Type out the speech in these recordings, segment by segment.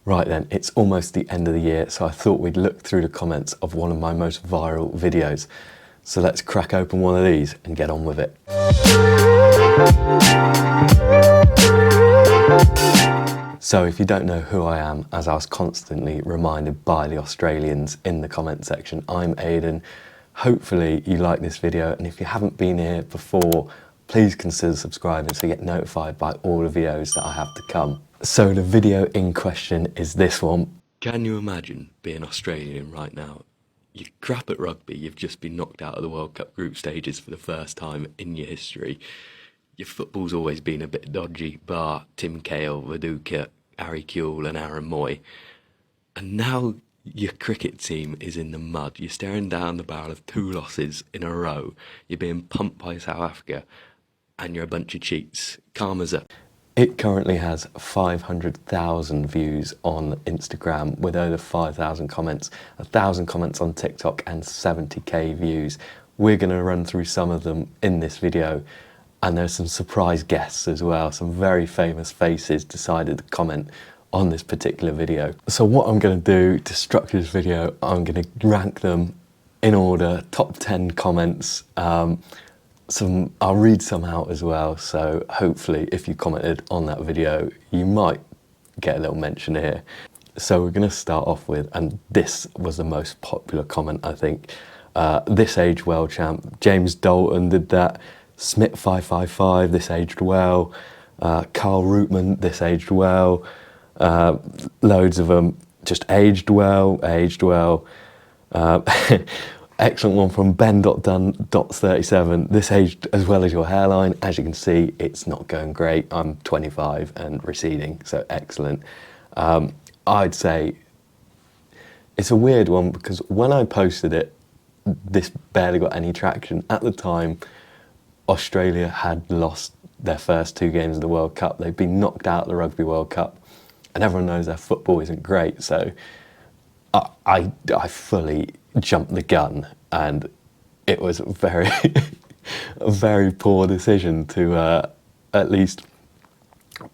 Right then, it's almost the end of the year, so I thought we'd look through the comments of one of my most viral videos. So let's crack open one of these and get on with it. So if you don't know who I am, as I was constantly reminded by the Australians in the comment section, I'm Aidan. Hopefully you like this video, and if you haven't been here before, please consider subscribing so you get notified by all the videos that I have to come. So the video in question is this one. Can you imagine being Australian right now? You're crap at rugby, you've just been knocked out of the World Cup group stages for the first time in your history. Your football's always been a bit dodgy, bar Tim Cahill, Viduka, Harry Kewell and Aaron Moy. And now your cricket team is in the mud. You're staring down the barrel of 2 losses in a row. You're being pumped by South Africa, and you're a bunch of cheats. Karma's up. It currently has 500,000 views on Instagram with over 5,000 comments, 1,000 comments on TikTok and 70k views. We're going to run through some of them in this video, and there's some surprise guests as well. Some very famous faces decided to comment on this particular video. So what I'm going to do to structure this video, I'm going to rank them in order, top 10 comments. I'll read some out as well, so hopefully if you commented on that video you might get a little mention here. So we're going to start off with, and this was the most popular comment I think, this aged well champ. James Dalton did that. Smith 555, this aged well. Carl Rootman, this aged well. Loads of them just aged well. Excellent one from Ben.Dunn.37. This aged as well as your hairline. As you can see, it's not going great. I'm 25 and receding, so excellent. I'd say it's a weird one because when I posted it, this barely got any traction. At the time, Australia had lost their first 2 games of the World Cup. They'd been knocked out of the Rugby World Cup, and everyone knows their football isn't great. So I fully jumped the gun, and it was a very poor decision to at least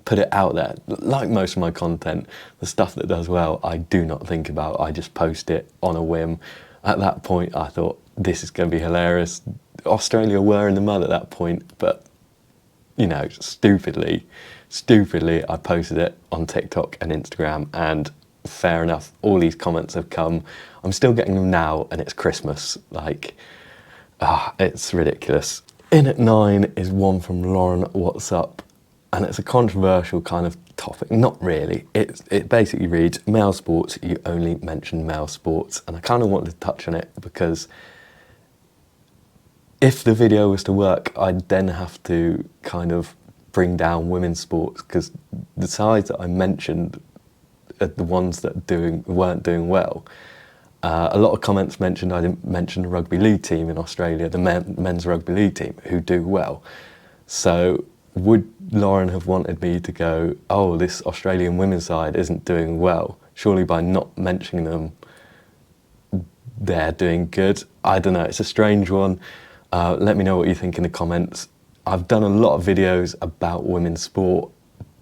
put it out there. Like most of my content, the stuff that does well, I do not think about. I just post it on a whim. At that point, I thought, this is going to be hilarious. Australia were in the mud at that point, but, you know, stupidly, I posted it on TikTok and Instagram, and fair enough, all these comments have come. I'm still getting them now, and it's Christmas. Like, it's ridiculous. In at 9 is one from Lauren, what's up? And it's a controversial kind of topic. Not really. It basically reads, male sports, you only mention male sports. And I kind of wanted to touch on it because if the video was to work, I'd then have to kind of bring down women's sports, because the sides that I mentioned are the ones that weren't doing well. A lot of comments mentioned I didn't mention the rugby league team in Australia, the men's rugby league team, who do well. So would Lauren have wanted me to go, oh, this Australian women's side isn't doing well? Surely by not mentioning them, they're doing good. I don't know, it's a strange one. Let me know what you think in the comments. I've done a lot of videos about women's sport,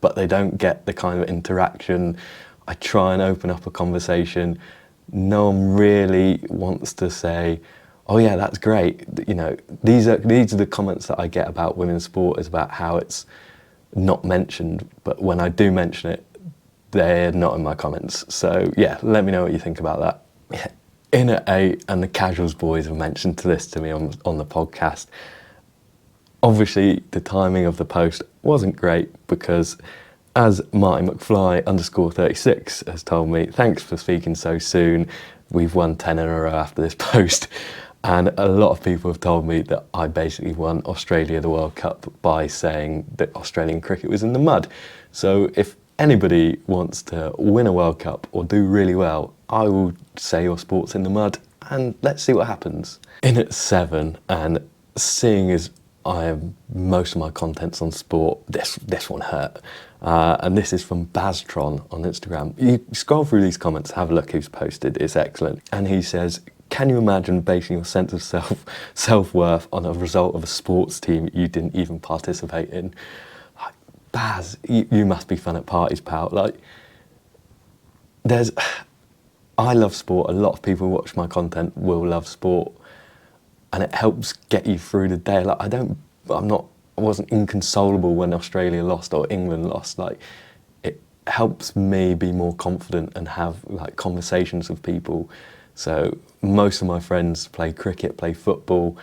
but they don't get the kind of interaction. I try and open up a conversation. No one really wants to say, oh yeah, that's great. You know, these are the comments that I get about women's sport, is about how it's not mentioned. But when I do mention it, they're not in my comments. So yeah, let me know what you think about that. In at 8, and the Casuals boys have mentioned this to me on the podcast. Obviously, the timing of the post wasn't great because, as Marty McFly _36 has told me, thanks for speaking so soon. We've won 10 in a row after this post. And a lot of people have told me that I basically won Australia the World Cup by saying that Australian cricket was in the mud. So if anybody wants to win a World Cup or do really well, I will say your sport's in the mud, and let's see what happens. In at 7, and seeing as most of my content's on sport, this one hurt. And this is from Baztron on Instagram. You scroll through these comments, have a look who's posted, it's excellent. And he says, can you imagine basing your sense of self-worth on a result of a sports team you didn't even participate in? Like, Baz, you must be fun at parties, pal. Like, I love sport. A lot of people who watch my content will love sport, and it helps get you through the day. Like I wasn't inconsolable when Australia lost or England lost. Like, it helps me be more confident and have like conversations with people. So most of my friends play cricket, play football,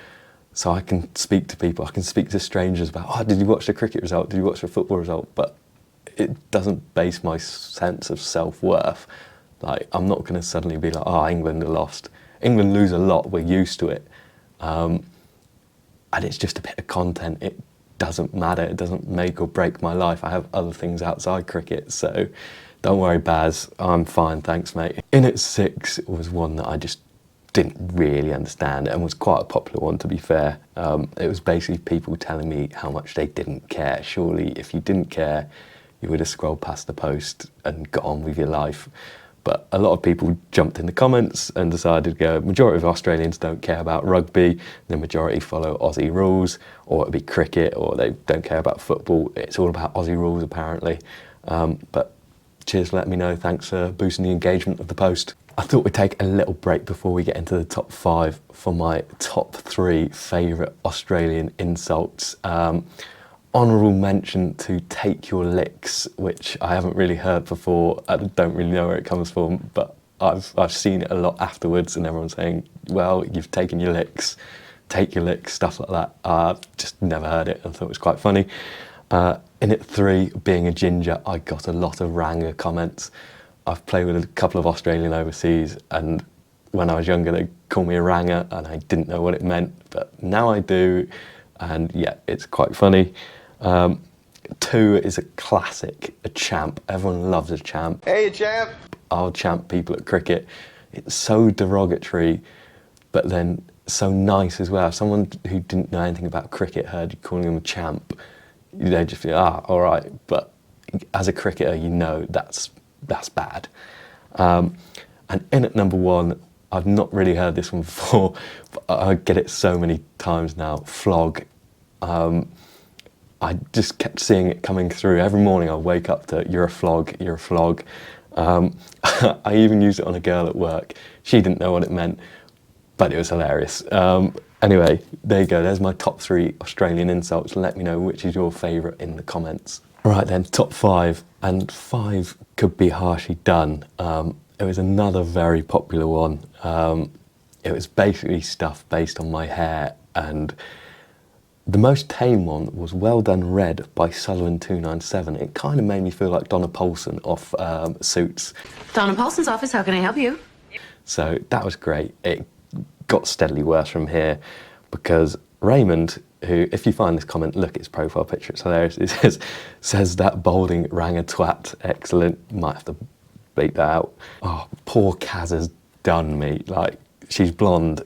so I can speak to people. I can speak to strangers about, oh, did you watch the cricket result? Did you watch the football result? But it doesn't base my sense of self-worth. Like, I'm not going to suddenly be like, oh, England are lost. England lose a lot, we're used to it. And it's just a bit of content. It doesn't matter, it doesn't make or break my life. I have other things outside cricket, so don't worry, Baz, I'm fine, thanks, mate. In at 6 was one that I just didn't really understand, and was quite a popular one, to be fair. It was basically people telling me how much they didn't care. Surely, if you didn't care, you would have scrolled past the post and got on with your life. But a lot of people jumped in the comments and decided to go, majority of Australians don't care about rugby, the majority follow Aussie rules, or it'd be cricket, or they don't care about football. It's all about Aussie rules, apparently. But cheers for letting me know. Thanks for boosting the engagement of the post. I thought we'd take a little break before we get into the top 5 for my top 3 favourite Australian insults. Honourable mention to "take your licks," which I haven't really heard before. I don't really know where it comes from, but I've seen it a lot afterwards, and everyone's saying, well, you've taken your licks, take your licks, stuff like that. Just never heard it and thought it was quite funny. In at 3, being a ginger, I got a lot of Ranga comments. I've played with a couple of Australian overseas, and when I was younger they called me a Ranga and I didn't know what it meant, but now I do, and yeah, it's quite funny. 2 is a classic, a champ. Everyone loves a champ. Hey, champ! I'll champ people at cricket. It's so derogatory, but then so nice as well. Someone who didn't know anything about cricket heard you calling them a champ, they'd just be, all right. But as a cricketer, you know that's bad. And in at number 1, I've not really heard this one before, but I get it so many times now, flog. I just kept seeing it coming through. Every morning I wake up to, you're a flog, you're a flog. I even used it on a girl at work. She didn't know what it meant, but it was hilarious. Anyway, there you go. There's my top 3 Australian insults. Let me know which is your favourite in the comments. Right then, top 5, and 5 could be harshly done. It was another very popular one. It was basically stuff based on my hair, and the most tame one was "Well Done Red" by Sullivan297. It kind of made me feel like Donna Paulson off Suits. Donna Paulson's office, how can I help you? So that was great. It got steadily worse from here, because Raymond, who, if you find this comment, look at his profile picture, it's hilarious. It says that balding rang a twat. Excellent. Might have to bleep that out. Oh, poor Kaz has done me. Like, she's blonde,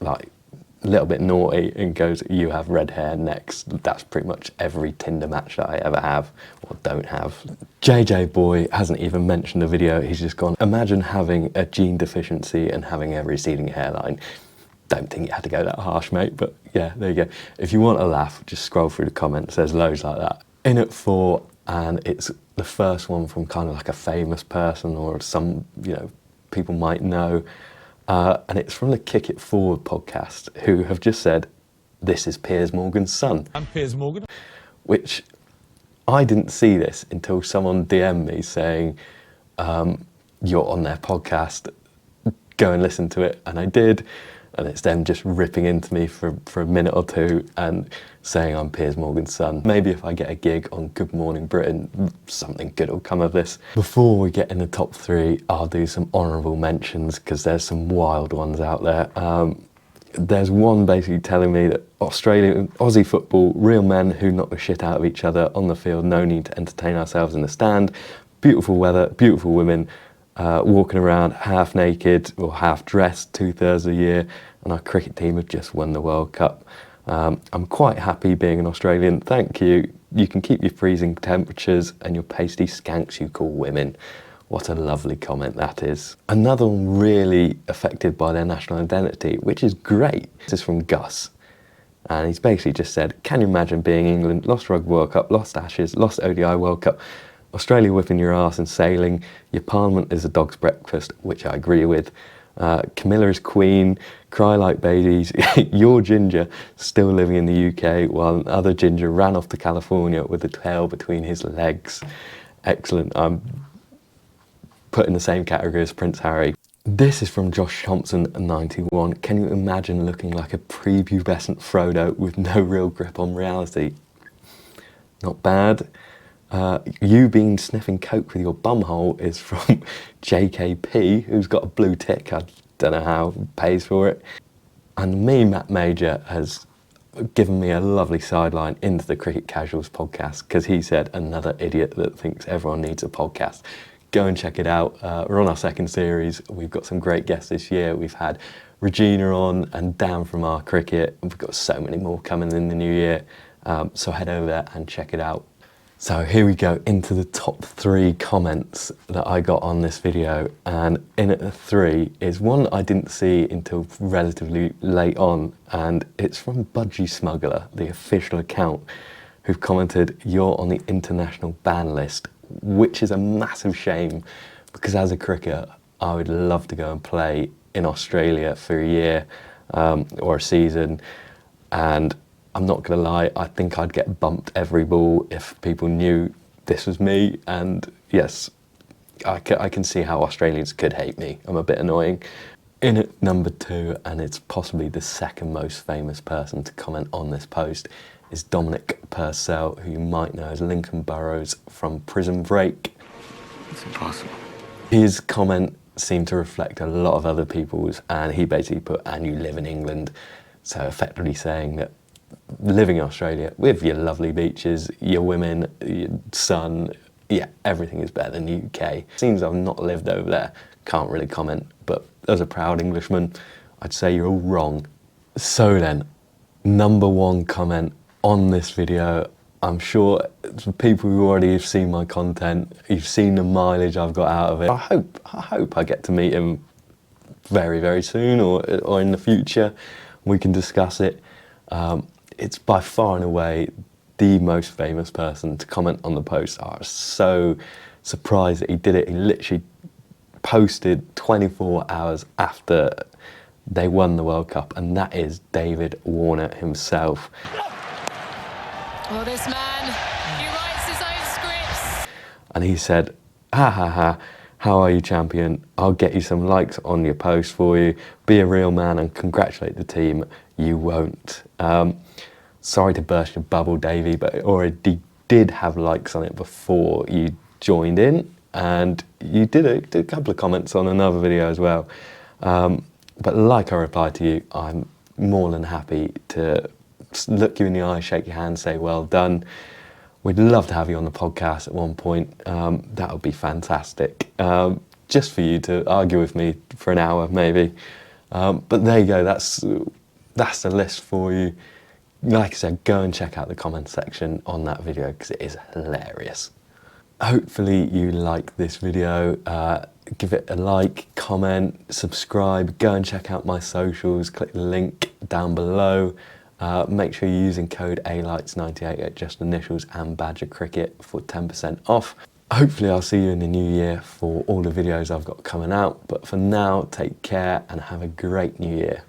like, a little bit naughty, and goes, you have red hair next. That's pretty much every Tinder match that I ever have or don't have. JJ Boy hasn't even mentioned the video. He's just gone, imagine having a gene deficiency and having a receding hairline. Don't think you had to go that harsh, mate, but yeah, there you go. If you want a laugh, just scroll through the comments. There's loads like that. In at 4, and it's the first one from kind of like a famous person or some, people might know. And it's from the Kick It Forward podcast, who have just said, this is Piers Morgan's son. I'm Piers Morgan. Which I didn't see this until someone DM'd me saying, you're on their podcast, go and listen to it. And I did. And it's them just ripping into me for a minute or 2 and saying I'm Piers Morgan's son. Maybe if I get a gig on Good Morning Britain, something good will come of this. Before we get in the top 3, I'll do some honourable mentions, because there's some wild ones out there. There's one basically telling me that Aussie football, real men who knock the shit out of each other on the field, no need to entertain ourselves in the stand. Beautiful weather, beautiful women, walking around half naked or half dressed 2/3 of the year, and our cricket team have just won the World Cup. I'm quite happy being an Australian, thank you. You can keep your freezing temperatures and your pasty skanks you call women. What a lovely comment that is. Another one really affected by their national identity, which is great. This is from Gus. And he's basically just said, can you imagine being England, lost Rugby World Cup, lost Ashes, lost ODI World Cup, Australia whipping your arse in sailing. Your parliament is a dog's breakfast, which I agree with. Camilla is queen. Cry like babies. Your ginger still living in the UK, while another ginger ran off to California with a tail between his legs. Excellent. I'm put in the same category as Prince Harry. This is from Josh Thompson, 91. Can you imagine looking like a prepubescent Frodo with no real grip on reality? Not bad. You been sniffing coke with your bumhole is from JKP, who's got a blue tick. I don't know how he pays for it. And me, Matt Major, has given me a lovely sideline into the Cricket Casuals podcast, because he said, another idiot that thinks everyone needs a podcast. Go and check it out. We're on our second series. We've got some great guests this year. We've had Regina on and Dan from our cricket. We've got so many more coming in the new year. So head over there and check it out. So here we go into the top 3 comments that I got on this video, and in at the 3 is one I didn't see until relatively late on, and it's from Budgie Smuggler, the official account, who've commented, "You're on the international ban list," which is a massive shame, because as a cricketer I would love to go and play in Australia for a year or a season, and I'm not going to lie, I think I'd get bumped every ball if people knew this was me. And yes, I can see how Australians could hate me. I'm a bit annoying. In at number 2, and it's possibly the second most famous person to comment on this post, is Dominic Purcell, who you might know as Lincoln Burrows from Prison Break. It's impossible. His comment seemed to reflect a lot of other people's, and he basically put, "And you live in England," so effectively saying that living in Australia with your lovely beaches, your women, your sun, yeah, everything is better than the UK. Seems I've not lived over there, can't really comment, but as a proud Englishman, I'd say you're all wrong. So then, number 1 comment on this video, I'm sure for people who already have seen my content, you've seen the mileage I've got out of it. I hope I get to meet him very, very soon, or in the future, we can discuss it. It's by far and away the most famous person to comment on the post. I was so surprised that he did it. He literally posted 24 hours after they won the World Cup, and that is David Warner himself. Well, this man, he writes his own scripts. And he said, "Ha ha ha, how are you, champion? I'll get you some likes on your post for you. Be a real man and congratulate the team. You won't." Sorry to burst your bubble, Davey, but it already did have likes on it before you joined in, and you did a couple of comments on another video as well. But like I replied to you, I'm more than happy to look you in the eye, shake your hand, say well done. We'd love to have you on the podcast at one point. That would be fantastic. Just for you to argue with me for an hour, maybe. But there you go, that's the list for you. Like I said, go and check out the comment section on that video, because it is hilarious. Hopefully you like this video. Give it a like, comment, subscribe, go and check out my socials, click the link down below. Make sure you're using code ALIGHTS98 at Just Initials and Badger Cricket for 10% off. Hopefully I'll see you in the new year for all the videos I've got coming out, but for now, take care and have a great new year.